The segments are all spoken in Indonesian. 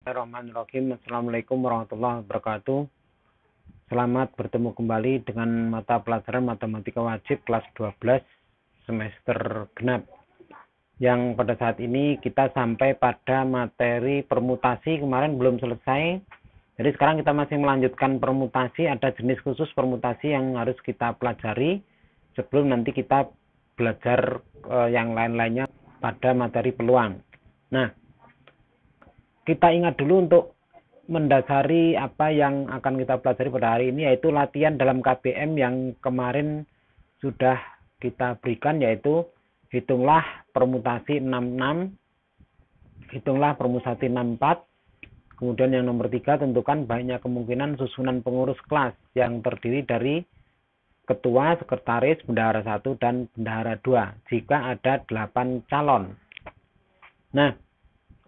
Bismillahirrahmanirrahim. Assalamualaikum warahmatullahi wabarakatuh. Selamat bertemu kembali dengan mata pelajaran matematika wajib kelas 12 semester genap. Yang pada saat ini kita sampai pada materi permutasi, kemarin belum selesai. Jadi sekarang kita masih melanjutkan permutasi. Ada jenis khusus permutasi yang harus kita pelajari sebelum nanti kita belajar yang lain-lainnya pada materi peluang. Nah, kita ingat dulu untuk mendasari apa yang akan kita pelajari pada hari ini, yaitu latihan dalam KBM yang kemarin sudah kita berikan, yaitu hitunglah permutasi 66, hitunglah permutasi 64, kemudian yang nomor 3, tentukan banyak kemungkinan susunan pengurus kelas yang terdiri dari ketua, sekretaris, bendahara 1, dan bendahara 2 jika ada 8 calon. Nah,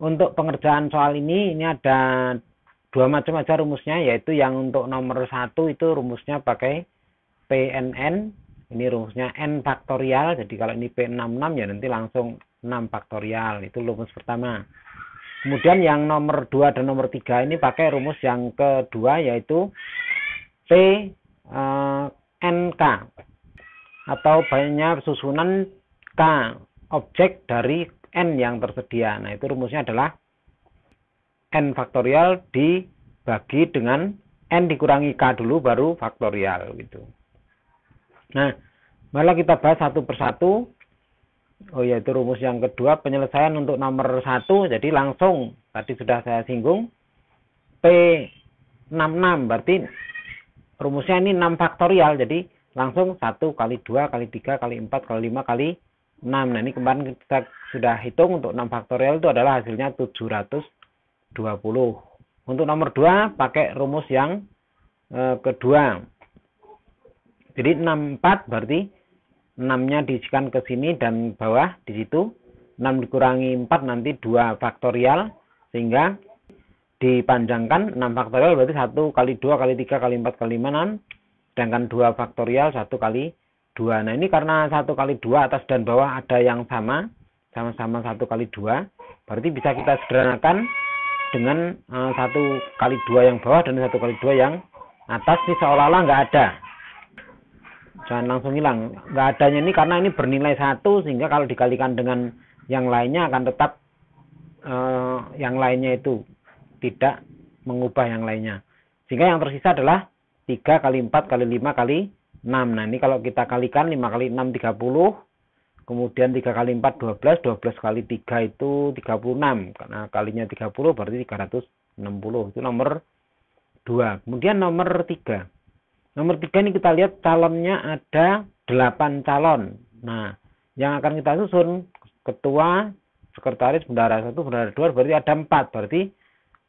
untuk pengerjaan soal ini ada dua macam aja rumusnya, yaitu yang untuk nomor 1 itu rumusnya pakai PNN, ini rumusnya N faktorial, jadi kalau ini P66 ya nanti langsung 6 faktorial, itu rumus pertama. Kemudian yang nomor 2 dan nomor 3 ini pakai rumus yang kedua, yaitu PNK atau banyak susunan K objek dari N yang tersedia. Nah, itu rumusnya adalah N faktorial dibagi dengan N dikurangi K dulu baru faktorial gitu. Nah, malah kita bahas satu persatu. Oh ya, itu rumus yang kedua, penyelesaian untuk nomor 1. Jadi langsung tadi sudah saya singgung P66 berarti rumusnya ini 6 faktorial. Jadi langsung 1 kali 2 kali 3 kali 4 kali 5 kali 6. Nah, ini kemarin kita sudah hitung untuk 6 faktorial itu adalah hasilnya 720. Untuk nomor 2 pakai rumus yang kedua. Jadi 64 berarti 6-nya diisikan ke sini dan bawah di situ. 6 dikurangi 4 nanti 2 faktorial, sehingga dipanjangkan 6 faktorial berarti 1 kali 2 kali 3 kali 4 kali 5 6. Sedangkan 2 faktorial 1 kali 2. Nah, ini karena 1 kali 2 atas dan bawah ada yang sama-sama 1 kali 2. Berarti bisa kita sederhanakan dengan 1 kali 2 yang bawah dan 1 kali 2 yang atas. Ini seolah-olah nggak ada. Jangan langsung hilang. Nggak adanya ini karena ini bernilai 1, sehingga kalau dikalikan dengan yang lainnya akan tetap yang lainnya itu tidak mengubah yang lainnya. Sehingga yang tersisa adalah 3 kali 4 kali 5 kali 6. Nah, ini kalau kita kalikan 5 kali 6 30, kemudian 3 kali 4 12, 12 kali 3 itu 36. Karena kalinya 30 berarti 360. Itu nomor 2. Kemudian nomor 3. Nomor 3 ini kita lihat calonnya ada 8 calon. Nah, yang akan kita susun ketua, sekretaris, bendahara 1, bendahara 2 berarti ada 4. Berarti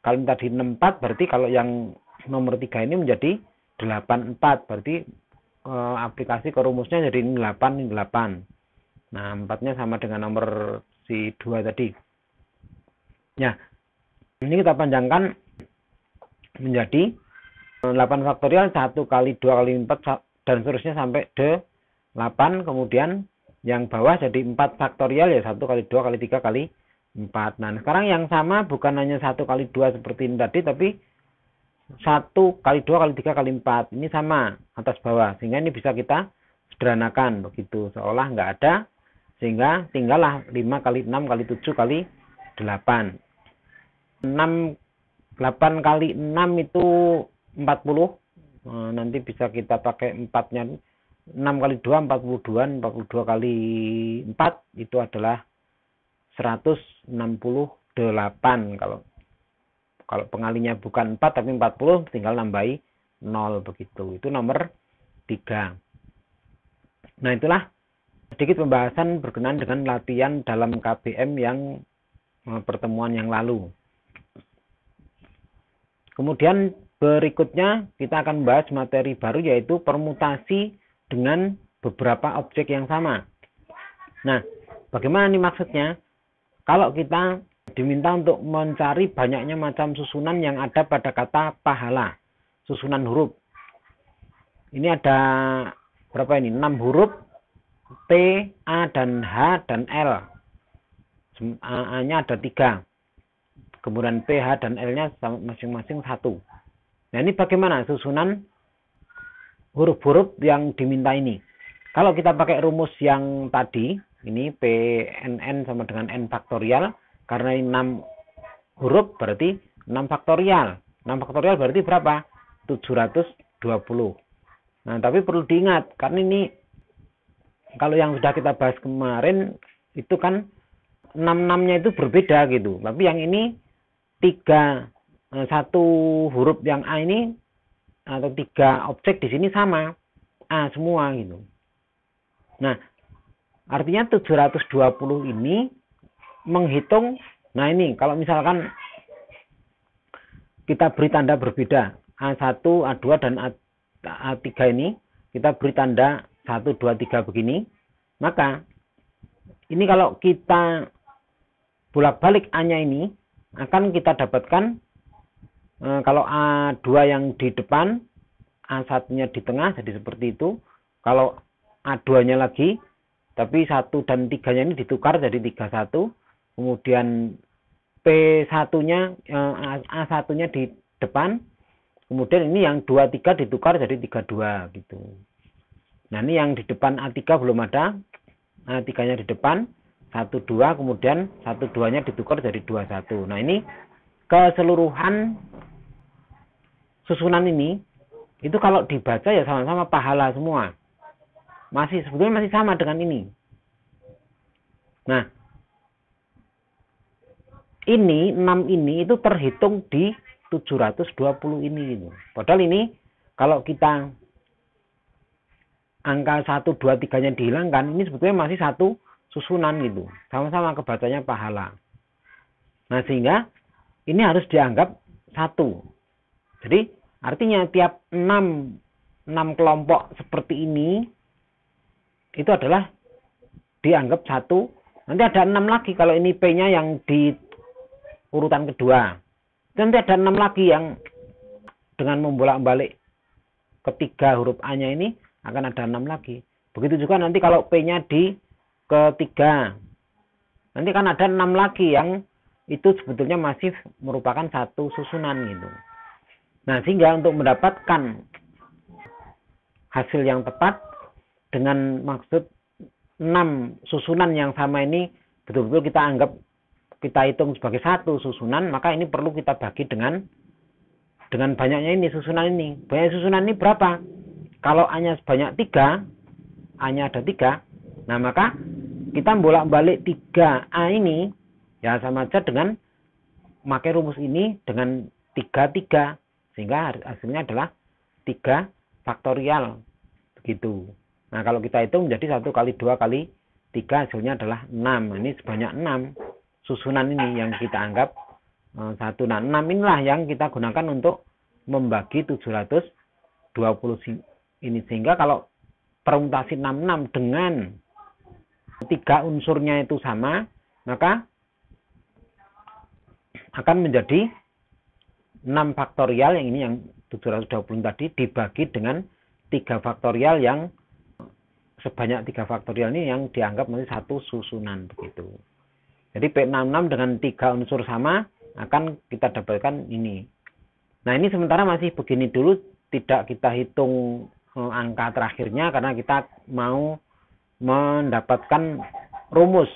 kalau tadi 64 berarti kalau yang nomor 3 ini menjadi 84. Berarti aplikasi ke rumusnya jadi ini 8, ini 8. Nah, 4-nya sama dengan nomor si 2 tadi. Ya, ini kita panjangkan menjadi 8 faktorial 1 kali 2 kali 4 dan seterusnya sampai 8. Kemudian yang bawah jadi 4 faktorial ya 1 kali 2 kali 3 kali 4. Nah, sekarang yang sama bukan hanya 1 kali 2 seperti ini tadi, tapi 1 kali 2 kali 3 kali 4. Ini sama atas bawah. Sehingga ini bisa kita sederhanakan begitu. Seolah nggak ada. Sehingga tinggallah 5 kali 6 kali 7 kali 8. 8 kali 6 itu 40. Nanti bisa kita pakai 4-nya. 6 kali 2 42. 42 kali 4 itu adalah 168. Kalau pengalinya bukan 4 tapi 40, tinggal nambahi 0 begitu. Itu nomor 3. Nah, itulah sedikit pembahasan berkenaan dengan latihan dalam KBM yang pertemuan yang lalu. Kemudian berikutnya kita akan membahas materi baru, yaitu permutasi dengan beberapa objek yang sama. Nah, bagaimana nih maksudnya? Kalau kita diminta untuk mencari banyaknya macam susunan yang ada pada kata pahala, susunan huruf. Ini ada berapa ini? 6 huruf, P, A, dan H, dan L. A-nya ada 3. kemudian PH dan L-nya masing-masing 1. Nah, ini bagaimana susunan huruf-huruf yang diminta ini? Kalau kita pakai rumus yang tadi, ini PNN sama dengan N faktorial, karena ini 6 huruf berarti 6 faktorial. 6 faktorial berarti berapa? 720. Nah, tapi perlu diingat, karena ini kalau yang sudah kita bahas kemarin, itu kan 6-6-nya itu berbeda gitu. Tapi yang ini satu huruf yang A ini atau 3 objek di sini sama A semua gitu. Nah, artinya 720 ini menghitung. Nah, ini kalau misalkan kita beri tanda berbeda, A1, A2 dan A3 ini kita beri tanda 1, 2, 3 begini, maka ini kalau kita bolak-balik A-nya ini akan kita dapatkan kalau A2 yang di depan, A1-nya di tengah, jadi seperti itu. Kalau A2-nya lagi, tapi 1 dan 3-nya ini ditukar jadi 31. Kemudian P1-nya, A1-nya di depan. Kemudian ini yang 23 ditukar jadi 32 gitu. Nah, ini yang di depan A3 belum ada. A3-nya di depan, 12, kemudian 12-nya ditukar jadi 21. Nah, ini keseluruhan susunan ini, itu kalau dibaca ya sama-sama pahala semua. Sebetulnya masih sama dengan ini. Nah, ini 6 ini itu terhitung di 720 ini gitu. Padahal ini kalau kita angka 1, 2, 3-nya dihilangkan, ini sebetulnya masih satu susunan gitu. Sama-sama kebacanya pahala. Nah, sehingga ini harus dianggap satu. Jadi artinya tiap 6 kelompok seperti ini itu adalah dianggap satu. Nanti ada 6 lagi kalau ini P-nya yang di urutan kedua. Nanti ada 6 lagi yang dengan membolak-balik ketiga huruf A-nya ini akan ada 6 lagi. Begitu juga nanti kalau P-nya di ketiga. Nanti kan ada 6 lagi yang itu sebetulnya masih merupakan satu susunan gitu. Nah, sehingga untuk mendapatkan hasil yang tepat dengan maksud 6 susunan yang sama ini betul-betul kita hitung sebagai satu susunan, maka ini perlu kita bagi dengan banyaknya ini susunan ini. Banyak susunan ini berapa? Kalau A-nya sebanyak 3, A-nya ada 3, nah maka kita bolak-balik 3A ini ya sama aja dengan memakai rumus ini dengan 3, sehingga hasilnya adalah 3 faktorial begitu. Nah, kalau kita hitung menjadi 1 kali 2 kali 3 hasilnya adalah 6. Ini sebanyak 6 susunan ini yang kita anggap 1. Nah, 6 inilah yang kita gunakan untuk membagi 720 ini, sehingga kalau permutasi 66 dengan 3 unsurnya itu sama, maka akan menjadi 6 faktorial yang ini yang 720 tadi dibagi dengan 3 faktorial yang sebanyak 3 faktorial ini yang dianggap menjadi satu susunan begitu. Jadi P66 dengan 3 unsur sama akan kita dapatkan ini. Nah, ini sementara masih begini dulu, tidak kita hitung angka terakhirnya karena kita mau mendapatkan rumus.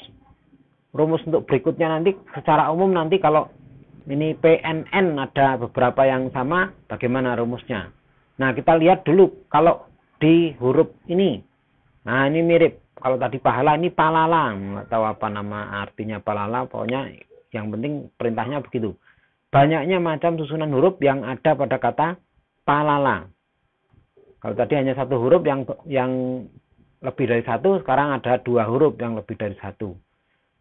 Rumus untuk berikutnya nanti secara umum nanti kalau ini PNN ada beberapa yang sama, bagaimana rumusnya. Nah, kita lihat dulu kalau di huruf ini. Nah, ini mirip. Kalau tadi pahala, ini palala. Nggak tahu apa nama artinya palala, pokoknya yang penting perintahnya begitu. Banyaknya macam susunan huruf yang ada pada kata palala. Kalau tadi hanya satu huruf yang lebih dari satu, sekarang ada 2 huruf yang lebih dari satu.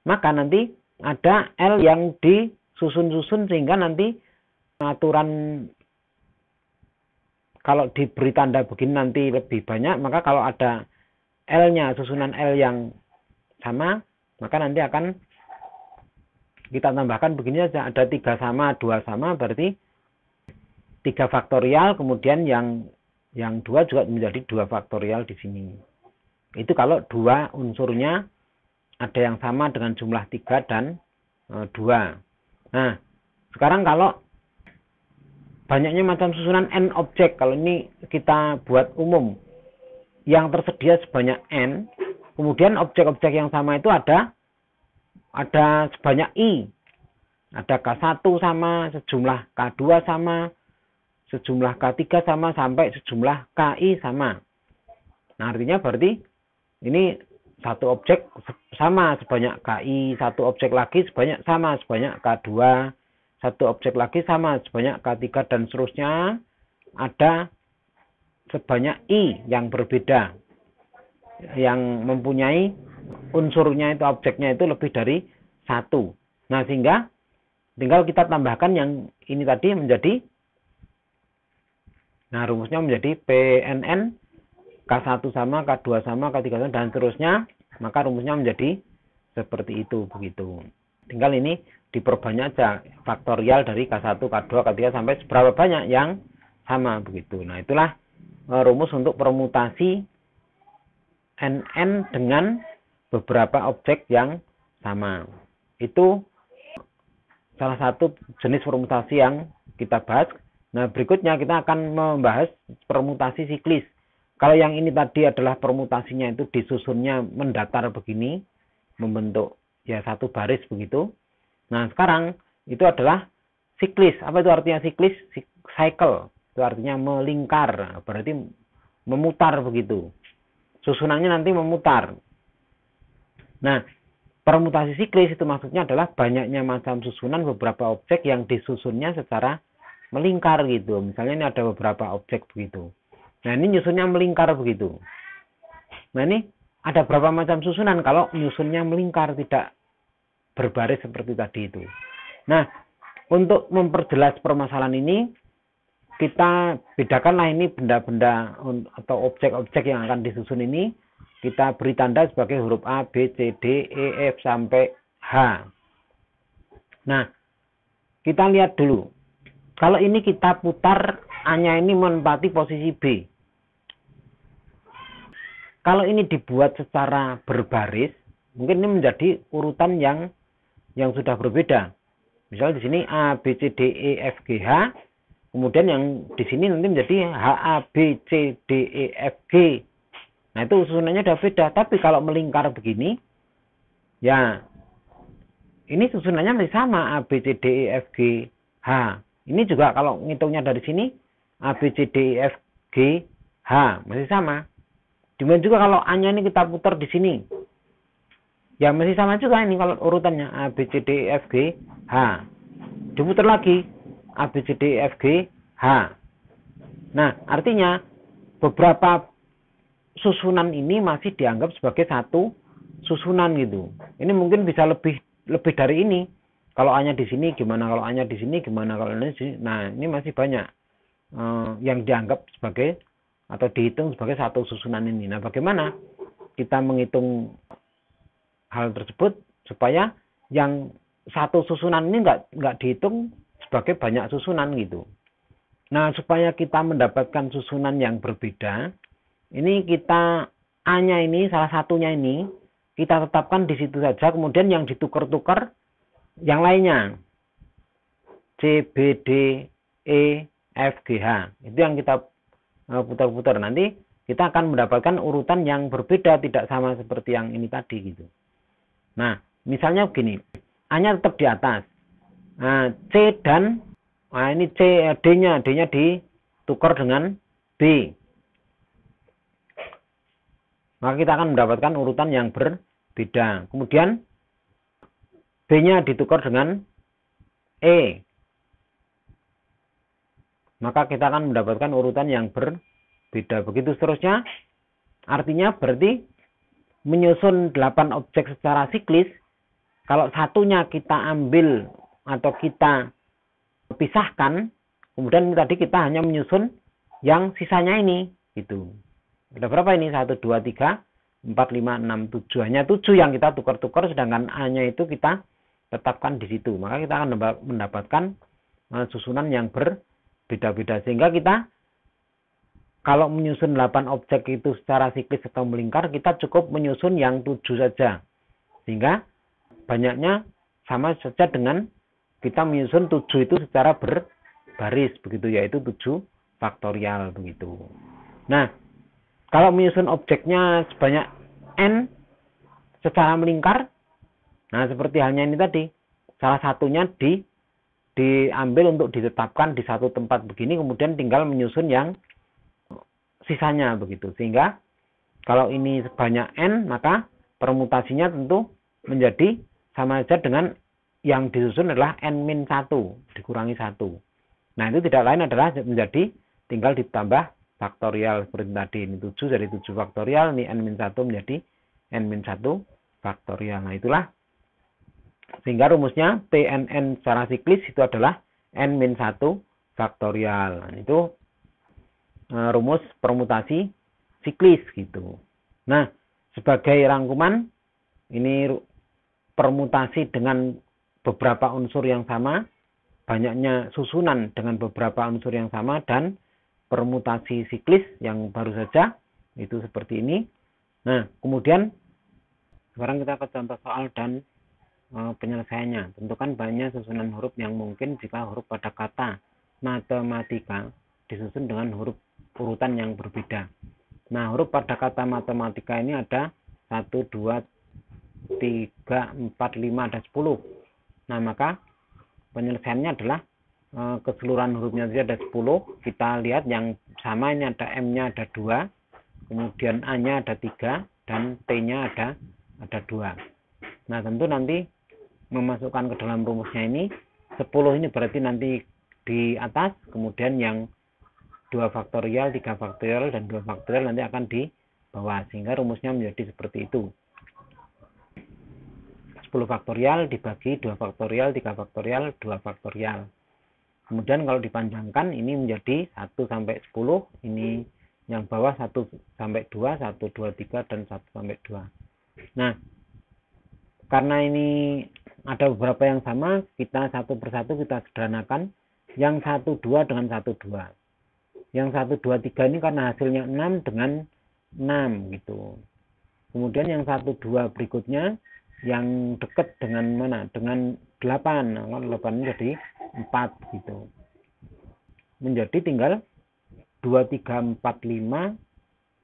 Maka nanti ada L yang disusun-susun sehingga nanti aturan kalau diberi tanda begini nanti lebih banyak, maka kalau ada L-nya, susunan L yang sama, maka nanti akan kita tambahkan begini saja, ada 3 sama, 2 sama, berarti 3 faktorial, kemudian yang 2 juga menjadi 2 faktorial di sini. Itu kalau 2 unsurnya ada yang sama dengan jumlah 3 dan 2. Nah, Sekarang kalau banyaknya macam susunan n objek, kalau ini kita buat umum, yang tersedia sebanyak n, kemudian objek-objek yang sama itu ada sebanyak i. Ada K1 sama, sejumlah K2 sama, sejumlah K3 sama, sampai sejumlah KI sama. Nah, artinya berarti ini satu objek sama sebanyak KI, satu objek lagi sebanyak K2, satu objek lagi sama sebanyak K3, dan seterusnya ada sebanyak I yang berbeda, yang mempunyai unsurnya itu, objeknya itu lebih dari satu. Nah, sehingga tinggal kita tambahkan yang ini tadi menjadi, nah rumusnya menjadi PNN K1 sama, K2 sama, K3 sama, dan seterusnya. Maka rumusnya menjadi seperti itu, begitu. Tinggal ini diperbanyak aja faktorial dari K1, K2, K3 sampai seberapa banyak yang sama, begitu. Nah, itulah rumus untuk permutasi NN dengan beberapa objek yang sama. Itu salah satu jenis permutasi yang kita bahas. Nah, berikutnya kita akan membahas permutasi siklis. Kalau yang ini tadi adalah permutasinya itu disusunnya mendatar begini, membentuk ya satu baris begitu. Nah, sekarang itu adalah siklis. Apa itu artinya siklis? Cycle. Itu artinya melingkar, berarti memutar begitu. Susunannya nanti memutar. Nah, permutasi siklis itu maksudnya adalah banyaknya macam susunan beberapa objek yang disusunnya secara melingkar gitu. Misalnya ini ada beberapa objek begitu. Nah, ini nyusunnya melingkar begitu. Nah, ini ada berapa macam susunan kalau nyusunnya melingkar, tidak berbaris seperti tadi itu. Nah, untuk memperjelas permasalahan ini, kita bedakanlah ini benda-benda atau objek-objek yang akan disusun ini. Kita beri tanda sebagai huruf A, B, C, D, E, F, sampai H. Nah, kita lihat dulu. Kalau ini kita putar, A-nya ini menempati posisi B. Kalau ini dibuat secara berbaris, mungkin ini menjadi urutan yang sudah berbeda. Misalnya di sini A, B, C, D, E, F, G, H. Kemudian yang di sini nanti menjadi H, A, B, C, D, E, F, G. Nah, itu susunannya udah beda. Tapi kalau melingkar begini, ya ini susunannya masih sama, A, B, C, D, E, F, G, H. Ini juga kalau ngitungnya dari sini, A, B, C, D, E, F, G, H. Masih sama. Demikian juga kalau A-nya ini kita putar di sini. Ya masih sama juga ini kalau urutannya, A, B, C, D, E, F, G, H. Diputar lagi, A, B, C, D, E, F, G, H. Nah, artinya beberapa susunan ini masih dianggap sebagai satu susunan gitu. Ini mungkin bisa lebih dari ini. Kalau A-nya di sini gimana, kalau A-nya di sini gimana, kalau A-nya di sini. Nah, ini masih banyak yang dianggap sebagai atau dihitung sebagai satu susunan ini. Nah, bagaimana kita menghitung hal tersebut supaya yang satu susunan ini nggak dihitung sebagai banyak susunan gitu. Nah, supaya kita mendapatkan susunan yang berbeda, ini kita A-nya ini, salah satunya ini, kita tetapkan di situ saja, kemudian yang ditukar-tukar yang lainnya. C, B, D, E, F, G, H. Itu yang kita putar-putar. Nanti kita akan mendapatkan urutan yang berbeda, tidak sama seperti yang ini tadi gitu. Nah, misalnya begini. A-nya tetap di atas. Nah, C dan ini C, D-nya ditukar dengan B. Maka kita akan mendapatkan urutan yang berbeda. Kemudian B-nya ditukar dengan E. Maka kita akan mendapatkan urutan yang berbeda. Begitu seterusnya. Artinya berarti menyusun 8 objek secara siklis. Kalau satunya kita ambil atau kita pisahkan, kemudian tadi kita hanya menyusun yang sisanya ini. Gitu. Ada berapa ini? 1, 2, 3, 4, 5, 6, 7. Hanya 7 yang kita tukar-tukar, sedangkan A-nya itu kita tetapkan di situ. Maka kita akan mendapatkan susunan yang berbeda-beda. Sehingga kita kalau menyusun 8 objek itu secara siklis atau melingkar, kita cukup menyusun yang 7 saja. Sehingga banyaknya sama saja dengan kita menyusun 7 itu secara berbaris begitu, yaitu 7 faktorial begitu. Nah, kalau menyusun objeknya sebanyak n secara melingkar, nah seperti halnya ini tadi, salah satunya diambil untuk ditetapkan di satu tempat begini, kemudian tinggal menyusun yang sisanya begitu. Sehingga kalau ini sebanyak n, maka permutasinya tentu menjadi sama saja dengan yang disusun adalah n-1 dikurangi 1. Nah, itu tidak lain adalah menjadi tinggal ditambah faktorial seperti tadi. Ini 7 jadi 7 faktorial, ini n-1 menjadi n-1 faktorial. Nah, itulah sehingga rumusnya PNN secara siklis itu adalah n-1 faktorial. Nah, itu rumus permutasi siklis gitu. Nah, sebagai rangkuman, ini permutasi dengan beberapa unsur yang sama, banyaknya susunan dengan beberapa unsur yang sama, dan permutasi siklis yang baru saja itu seperti ini. Nah, kemudian sekarang kita ke contoh soal dan penyelesaiannya. Tentukan banyak susunan huruf yang mungkin jika huruf pada kata matematika disusun dengan huruf urutan yang berbeda. Nah, huruf pada kata matematika ini ada 1, 2, 3, 4, 5, ada 10. Nah, maka penyelesaiannya adalah keseluruhan hurufnya saja ada 10. Kita lihat yang sama ini ada M-nya ada 2, kemudian A-nya ada 3, dan T-nya ada 2. Nah, tentu nanti memasukkan ke dalam rumusnya ini 10 ini berarti nanti di atas, kemudian yang 2 faktorial, 3 faktorial, dan 2 faktorial nanti akan di bawah, sehingga rumusnya menjadi seperti itu. 10 faktorial dibagi 2 faktorial, 3 faktorial, 2 faktorial. Kemudian kalau dipanjangkan ini menjadi 1 sampai 10, ini yang bawah 1 sampai 2, 1, 2, 3, dan 1 sampai 2. Nah, karena ini ada beberapa yang sama, kita satu persatu kita sederhanakan. Yang 1, 2 dengan 1, 2. Yang 1, 2, 3 ini karena hasilnya 6 dengan 6 gitu. Kemudian yang 1, 2 berikutnya yang dekat dengan mana? Dengan 8. Nah, 8 jadi 4 gitu. Menjadi tinggal 2, 3, 4, 5,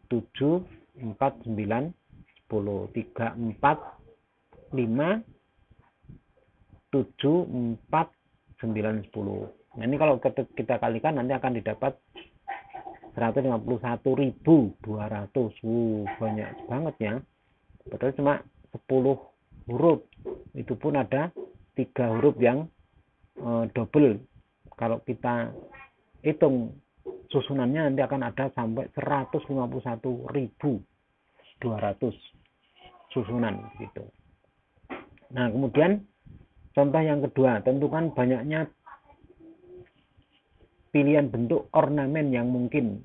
7, 4, 9, 10. 3, 4, 5, 7, 4, 9, 10. Nah, ini kalau kita kalikan nanti akan didapat 151.200. Banyak banget ya. Padahal cuma 10 huruf. Itu pun ada 3 huruf yang double. Kalau kita hitung susunannya nanti akan ada sampai 151.200 susunan gitu. Nah, kemudian contoh yang kedua, tentukan banyaknya pilihan bentuk ornamen yang mungkin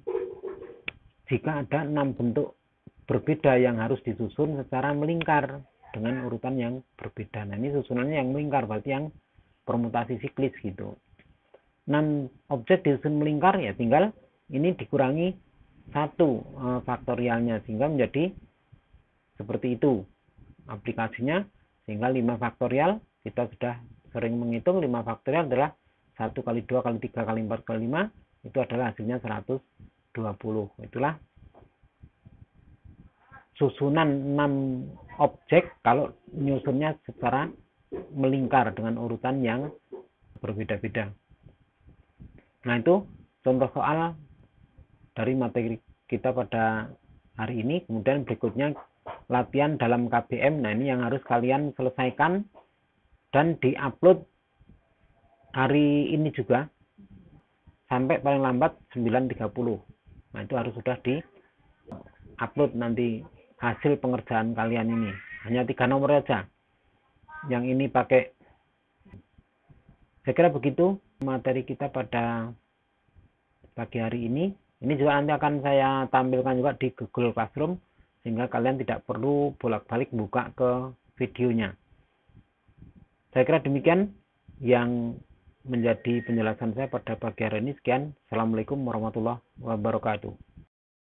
jika ada 6 bentuk berbeda yang harus disusun secara melingkar dengan urutan yang berbeda. Nah, ini susunannya yang melingkar, berarti yang permutasi siklis gitu. 6 objek disusun melingkar, ya tinggal ini dikurangi 1 faktorialnya, sehingga menjadi seperti itu aplikasinya. Sehingga 5 faktorial, kita sudah sering menghitung 5 faktorial adalah 1 kali 2 kali 3 kali 4 kali 5, itu adalah hasilnya 120. Itulah susunan 6 objek kalau nyusunnya secara melingkar dengan urutan yang berbeda-beda. Nah, itu contoh soal dari materi kita pada hari ini. Kemudian berikutnya latihan dalam KBM. Nah, ini yang harus kalian selesaikan dan diupload hari ini juga sampai paling lambat 9.30. Nah, itu harus sudah di-upload nanti hasil pengerjaan kalian ini. Hanya 3 nomor saja. Yang ini pakai. Saya kira begitu materi kita pada pagi hari ini. Ini juga nanti akan saya tampilkan juga di Google Classroom, sehingga kalian tidak perlu bolak-balik buka ke videonya. Saya kira demikian yang menjadi penjelasan saya pada pagi hari ini. Sekian. Assalamualaikum warahmatullahi wabarakatuh.